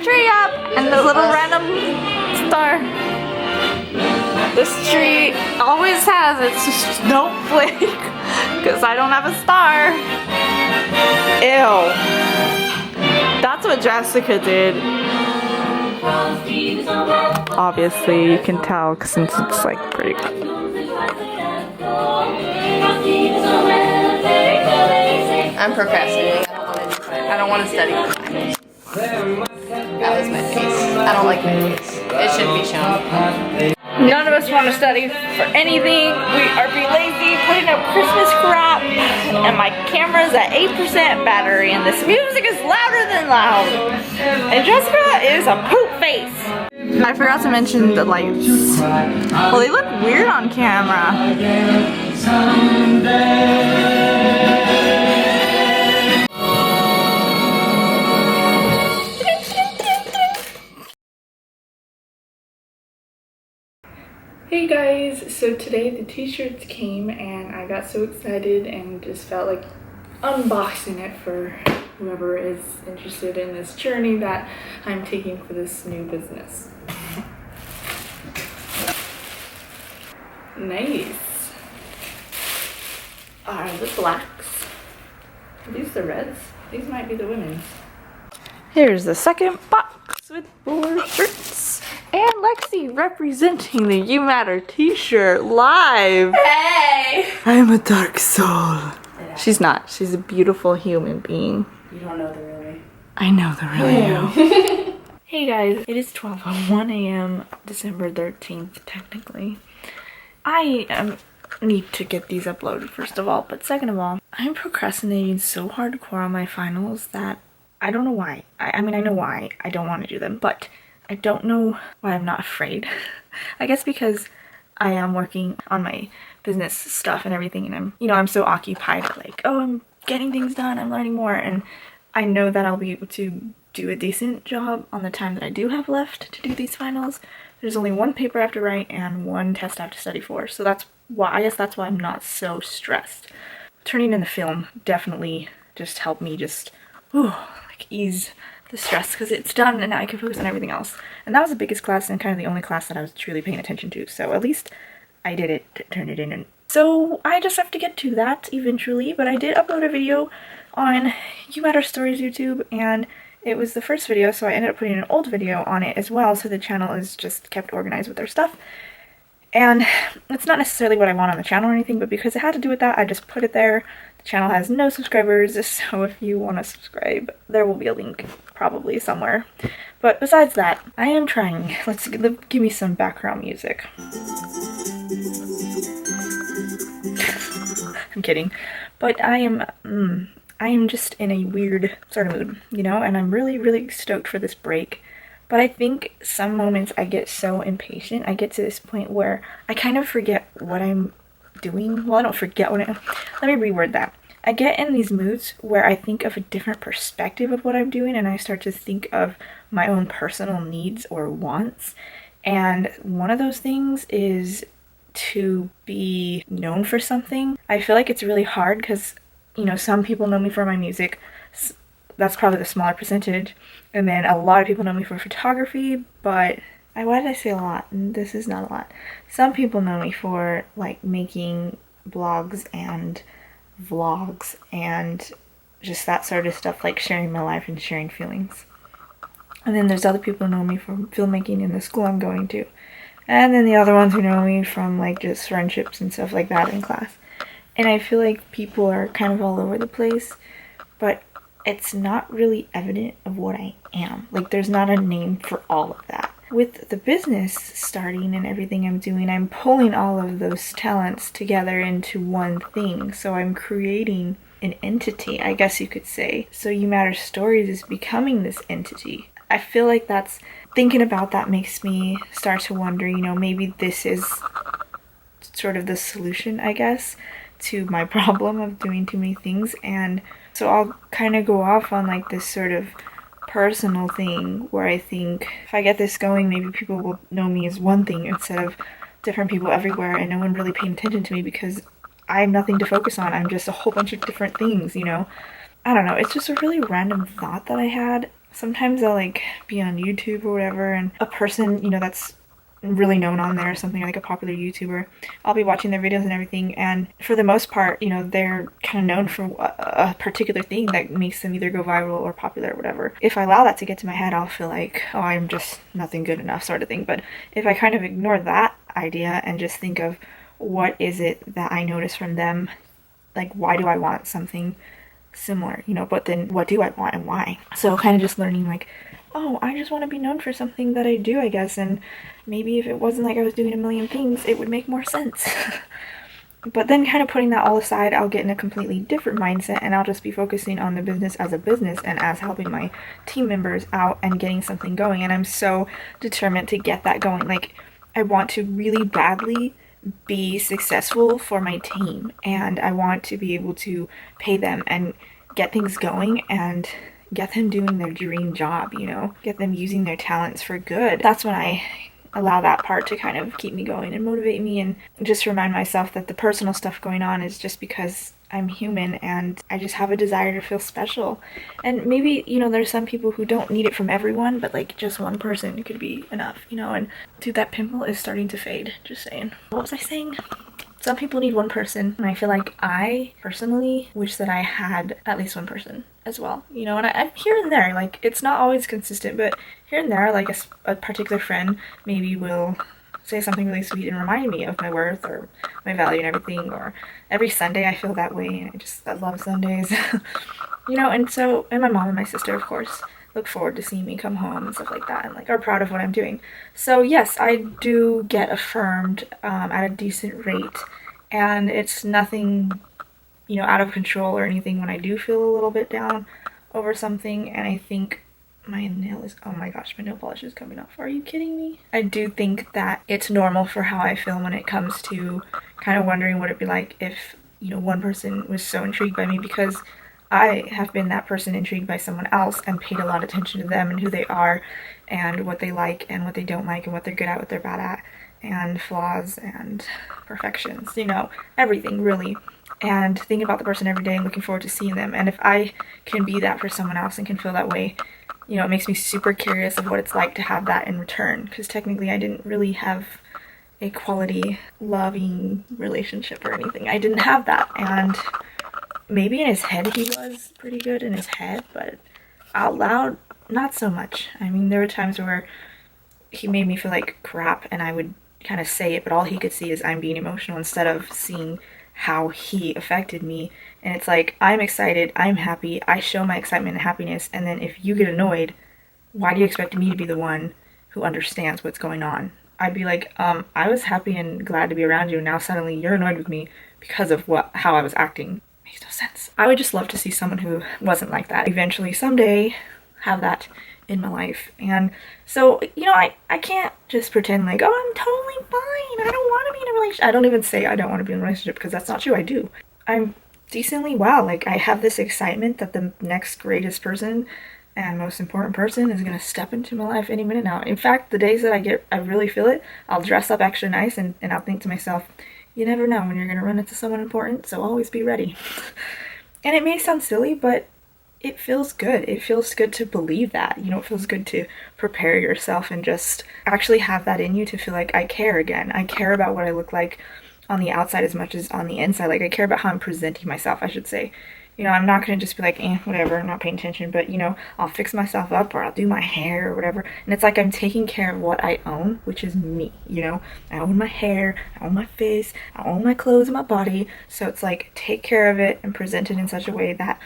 tree up and the little random star. This tree always has its snowflake because I don't have a star. Ew. That's what Jessica did. Obviously, you can tell since it's like pretty. I'm procrastinating. I don't want to study for finals. That was my face. I don't like my face. It shouldn't be shown. None of us want to study for anything. We are being lazy, putting up Christmas crap, and my camera's at 8% battery, and this music is louder than loud. And Jessica is a poop face. I forgot to mention the lights. Well, they look weird on camera. Hey guys, so today the t-shirts came and I got so excited and just felt like unboxing it for whoever is interested in this journey that I'm taking for this new business. Nice. Are the blacks? Are these the reds? These might be the women's. Here's the second box with 4 shirts. And Lexi representing the You Matter t-shirt live. Hey! I'm a dark soul. Yeah. She's not. She's a beautiful human being. You don't know the real me. I know the real you. Hey guys, it is 12:01 a.m. December 13th, technically. I need to get these uploaded first of all, but second of all, I'm procrastinating so hardcore on my finals that I don't know why. I mean, I know why I don't want to do them, but I don't know why I'm not afraid. I guess because I am working on my business stuff and everything, and I'm so occupied at like, oh, I'm getting things done, I'm learning more, and I know that I'll be able to do a decent job on the time that I do have left to do these finals. There's only 1 paper I have to write and 1 test I have to study for, so that's why, I guess that's why I'm not so stressed. Turning in the film definitely just helped me just, like ease the stress because it's done and now I can focus on everything else. And that was the biggest class and kind of the only class that I was truly paying attention to, so at least I did it, turned it in. And so I just have to get to that eventually, but I did upload a video on You Matter Stories YouTube, and it was the first video, so I ended up putting an old video on it as well, so the channel is just kept organized with their stuff. And it's not necessarily what I want on the channel or anything, but because it had to do with that, I just put it there. The channel has no subscribers, so if you want to subscribe, there will be a link probably somewhere. But besides that, I am trying. Let's give me some background music. I'm kidding. But I am just in a weird sort of mood, and I'm really, really stoked for this break. But I think some moments I get so impatient, I get to this point where I kind of forget what I'm doing. Well, I don't forget what let me reword that. I get in these moods where I think of a different perspective of what I'm doing, and I start to think of my own personal needs or wants. And one of those things is to be known for something. I feel like it's really hard because, some people know me for my music. That's probably the smaller percentage. And then a lot of people know me for photography, but why did I say a lot? This is not a lot. Some people know me for like making blogs and vlogs and just that sort of stuff, like sharing my life and sharing feelings. And then there's other people who know me from filmmaking in the school I'm going to. And then the other ones who know me from like just friendships and stuff like that in class. And I feel like people are kind of all over the place, but it's not really evident of what I am. Like there's not a name for all of that. With the business starting and everything I'm doing, I'm pulling all of those talents together into one thing. So I'm creating an entity, I guess you could say. So You Matter Stories is becoming this entity. I feel like thinking about that makes me start to wonder, maybe this is sort of the solution, I guess, to my problem of doing too many things. And so I'll kind of go off on like this sort of personal thing where I think if I get this going, maybe people will know me as one thing instead of different people everywhere and no one really paying attention to me because I have nothing to focus on. I'm just a whole bunch of different things, I don't know. It's just a really random thought that I had. sometimes I'll like be on YouTube or whatever, and a person, you know, that's really known on there, something like a popular YouTuber, I'll be watching their videos and everything, and for the most part, you know, they're kind of known for a particular thing that makes them either go viral or popular or whatever. If I allow that to get to my head, I'll feel like, oh, I'm just nothing good enough sort of thing. But if I kind of ignore that idea and just think of what is it that I notice from them, like why do I want something similar, you know, but then what do I want and why? So kind of just learning like, oh, I just want to be known for something that I do, I guess, and maybe if it wasn't like I was doing a million things, it would make more sense. But then kind of putting that all aside, I'll get in a completely different mindset and I'll just be focusing on the business as a business and as helping my team members out and getting something going. And I'm so determined to get that going. Like, I want to really badly be successful for my team, and I want to be able to pay them and get things going and get them doing their dream job, you know, get them using their talents for good. That's when I allow that part to kind of keep me going and motivate me, and just remind myself that the personal stuff going on is just because I'm human and I just have a desire to feel special. And maybe, you know, there's some people who don't need it from everyone, but like just one person could be enough, you know. And dude, that pimple is starting to fade, just saying. What was I saying? Some people need one person, and I feel like I personally wish that I had at least one person as well, you know. And I'm here and there, like it's not always consistent, but here and there, like a particular friend maybe will say something really sweet and remind me of my worth or my value and everything. Or every Sunday I feel that way, and I love Sundays. You know. And so, and my mom and my sister, of course, look forward to seeing me come home and stuff like that, and like are proud of what I'm doing. So yes, I do get affirmed at a decent rate, and it's nothing, you know, out of control or anything when I do feel a little bit down over something. And I think my nail is, oh my gosh, my nail polish is coming off. Are you kidding me? I do think that it's normal for how I feel when it comes to kind of wondering what it'd be like if, you know, one person was so intrigued by me, because I have been that person intrigued by someone else and paid a lot of attention to them and who they are and what they like and what they don't like and what they're good at, what they're bad at, and flaws and perfections, you know, everything really. And thinking about the person every day and looking forward to seeing them. And if I can be that for someone else and can feel that way, you know, it makes me super curious of what it's like to have that in return, because technically I didn't really have a quality loving relationship or anything. I didn't have that. And maybe in his head he was pretty good in his head, but out loud, not so much. I mean, there were times where he made me feel like crap and I would kind of say it, but all he could see is I'm being emotional instead of seeing how he affected me. And it's like, I'm excited, I'm happy, I show my excitement and happiness, and then if you get annoyed, why do you expect me to be the one who understands what's going on? I'd be like, I was happy and glad to be around you, and now suddenly you're annoyed with me because of how I was acting. Makes no sense. I would just love to see someone who wasn't like that. Eventually, someday, have that in my life. And so, you know, I can't just pretend like, oh, I'm totally fine, I don't want to be in a relationship. I don't even say I don't want to be in a relationship, because that's not true. I do. I'm decently wow. Like, I have this excitement that the next greatest person and most important person is going to step into my life any minute now. In fact, the days that I really feel it, I'll dress up extra nice and I'll think to myself, you never know when you're going to run into someone important, so always be ready. And it may sound silly, but it feels good. It feels good to believe that. You know, it feels good to prepare yourself and just actually have that in you to feel like I care again. I care about what I look like on the outside as much as on the inside. Like, I care about how I'm presenting myself, I should say. You know, I'm not going to just be like, whatever, I'm not paying attention, but, you know, I'll fix myself up or I'll do my hair or whatever. And it's like I'm taking care of what I own, which is me, you know. I own my hair, I own my face, I own my clothes and my body. So it's like, take care of it and present it in such a way that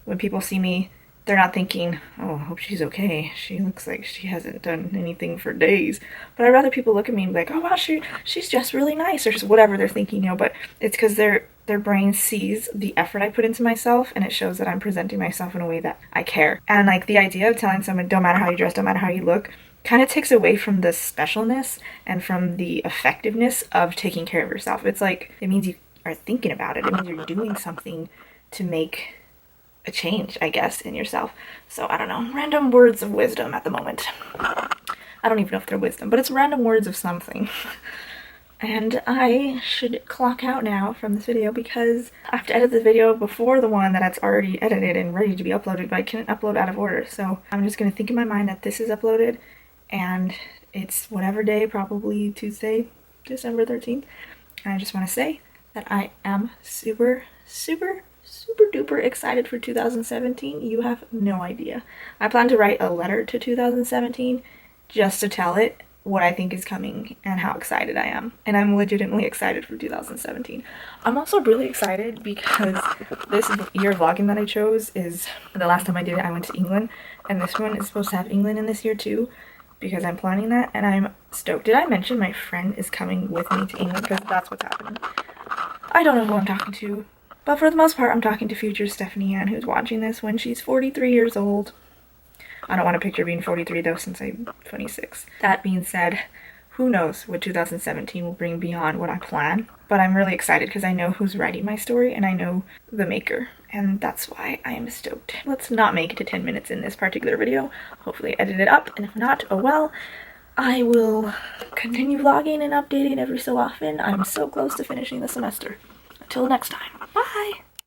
when people see me, they're not thinking, oh, I hope she's okay. She looks like she hasn't done anything for days. But I'd rather people look at me and be like, oh, wow, she's just really nice, or just whatever they're thinking, you know. But it's because their brain sees the effort I put into myself, and it shows that I'm presenting myself in a way that I care. And like, the idea of telling someone, don't matter how you dress, don't matter how you look, kind of takes away from the specialness and from the effectiveness of taking care of yourself. It's like, it means you are thinking about it. It means you're doing something to make a change, I guess, in yourself. So I don't know, random words of wisdom at the moment. I don't even know if they're wisdom, but it's random words of something. And I should clock out now from this video because I have to edit the video before the one that's already edited and ready to be uploaded, but I couldn't upload out of order. So I'm just going to think in my mind that this is uploaded and it's whatever day, probably Tuesday, December 13th. And I just want to say that I am super duper excited for 2017. You have no idea. I plan to write a letter to 2017 just to tell it what I think is coming and how excited I am. And I'm legitimately excited for 2017. I'm also really excited because this year vlogging that I chose is the last time I did it, I went to England, and this one is supposed to have England in this year too, because I'm planning that, and I'm stoked. Did I mention my friend is coming with me to England? Because that's what's happening. I don't know who I'm talking to, but for the most part, I'm talking to future Stephanie Ann, who's watching this when she's 43 years old. I don't want to picture being 43 though, since I'm 26. That being said, who knows what 2017 will bring beyond what I plan. But I'm really excited because I know who's writing my story and I know the maker. And that's why I am stoked. Let's not make it to 10 minutes in this particular video. Hopefully edit it up, and if not, oh well. I will continue vlogging and updating every so often. I'm so close to finishing the semester. Until next time, bye!